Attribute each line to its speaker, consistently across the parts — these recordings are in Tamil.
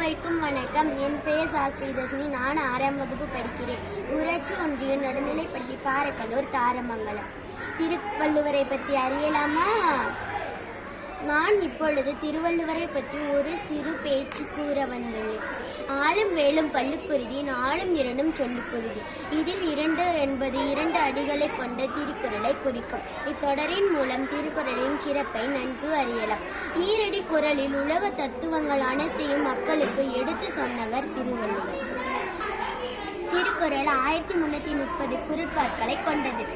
Speaker 1: அனைவருக்கும் வணக்கம். என் பெயர் ஸ்ரீதர்ஷினி. நான் 6ஆம் வகுப்பு படிக்கிறேன். ஊராட்சி ஒன்றிய நடுநிலைப்பள்ளி பாரக்கலூர் தாரமங்கலம். திருவள்ளுவரை பற்றி அறியலாமா? நான் இப்பொழுது திருவள்ளுவரை பற்றி ஒரு சிறு பேச்சு கூற வந்துள்ளேன். ஆளும் வேலும் பல்லுக்குருதி, நாளும் இரண்டும் சொல்லுக்குருதி. இதில் 2 என்பது 2 அடிகளை கொண்ட திருக்குறளை குறிக்கும். இத்தொடரின் மூலம் திருக்குறளின் சிறப்பை நன்கு அறியலாம். ஈரடி குறளில் உலக தத்துவங்கள் அனைத்தையும் மக்களுக்கு எடுத்து சொன்னவர் திருவள்ளுவர். திருக்குறள் 1330 குறட்பாக்களை கொண்டது.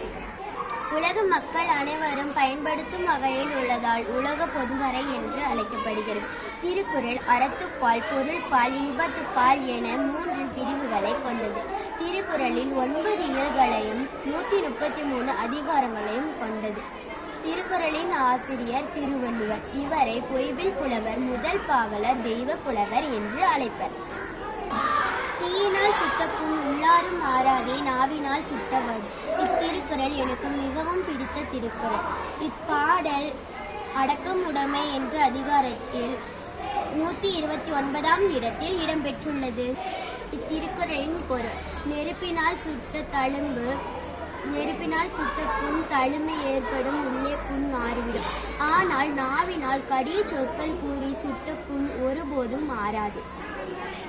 Speaker 1: உலக மக்கள் அனைவரும் பயன்படுத்தும் வகையில் உள்ளதால் உலக பொதுமறை என்று அழைக்கப்படுகிறது. திருக்குறள் அறத்துப்பால், பொருள்பால், இன்பத்துப்பால் என 3 பிரிவுகளை கொண்டது. திருக்குறளில் 9 இயல்களையும் 133 அதிகாரங்களையும் கொண்டது. திருக்குறளின் ஆசிரியர் திருவள்ளுவர். இவரை பொய்வில் புலவர், முதல் பாவலர், தெய்வ புலவர் என்று அழைப்பர். தீயினால் சுட்ட புண் உள்ளாரும் ஆறாதே, நாவினால் சுட்டவடு. இத்திருக்குறள் எனக்கு மிகவும் பிடித்த திருக்குறள். இப்பாடல் அடக்கமுடைமை என்ற அதிகாரத்தில் 129ஆம் இடத்தில் இடம்பெற்றுள்ளது. இத்திருக்குறளின் பொருள்: நெருப்பினால் சுட்ட தழும்பு, நெருப்பினால் சுட்ட புண் தழும்பு ஏற்படும், உள்ளே புண் ஆறிவிடும். ஆனால் நாவினால் கடிய சொற்கள் கூறி சுட்ட புண் ஒருபோதும் மாறாது.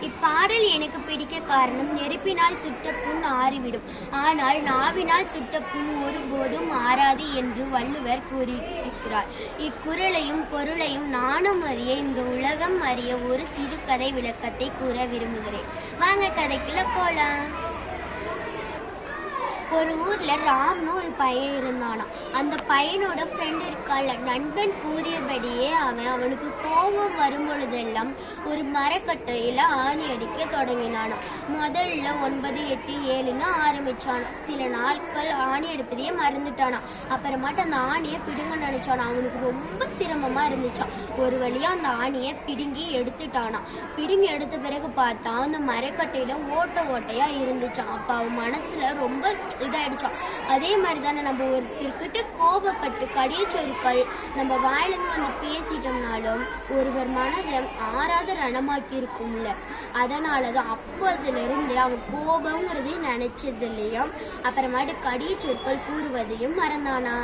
Speaker 1: இப்பாடல் எனக்கு பிடிக்க காரணம், நெருப்பினால் சுட்ட புண் ஆறிவிடும், ஆனால் நாவினால் சுட்ட புண் ஒருபோதும் மாறாது என்று வள்ளுவர் கூறியிருக்கிறார். இக்குறளையும் பொருளையும் நானும் அறிய, இந்த உலகம் அறிய ஒரு சிறு கதை விளக்கத்தை கூற விரும்புகிறேன். வாங்க கதைக்குள்ள போலாம். ஒரு ஊர்ல ராம்னு ஒரு பையன் இருந்தானாம். அந்த பையனோட ஃப்ரெண்ட் இருக்கால, நண்பன் கூறியபடியே அவனுக்கு கோபம் வரும் பொழுதெல்லாம் ஒரு மரக்கட்டையில ஆணி அடிக்க தொடங்கினானாம். முதல்ல 9, 8, 7ன்னு ஆரம்பிச்சானாம். சில நாட்கள் ஆணி எடுப்பதையே மறந்துட்டானாம். அப்புறமாட்டு அந்த ஆணியை பிடுங்க நினைச்சானாம். அவனுக்கு ரொம்ப சிரமமா இருந்துச்சான். ஒரு வழியா அந்த ஆணியை பிடுங்கி எடுத்துட்டானாம். பிடுங்கி எடுத்த பிறகு பார்த்தா அந்த மரக்கட்டையில ஓட்டையா இருந்துச்சான். அப்ப அவன் மனசுல ரொம்ப இதாயிடுச்சான். அதே மாதிரி தானே நம்ம ஒருத்தர்கிட்ட கோபப்பட்டு கடிய சொற்கள் நம்ம வாயிலிருந்து வந்து பேசிட்டோம்னாலும் ஒருவர் மனதை ஆறாத ரணமாக்கி இருக்கும்ல. அதனாலதான் அப்போதுல இருந்து அவன் கோபங்கிறதையும் நினைச்சது இல்லையும், அப்புறமாட்டு கடிய சொற்கள் கூறுவதையும் மறந்தானா.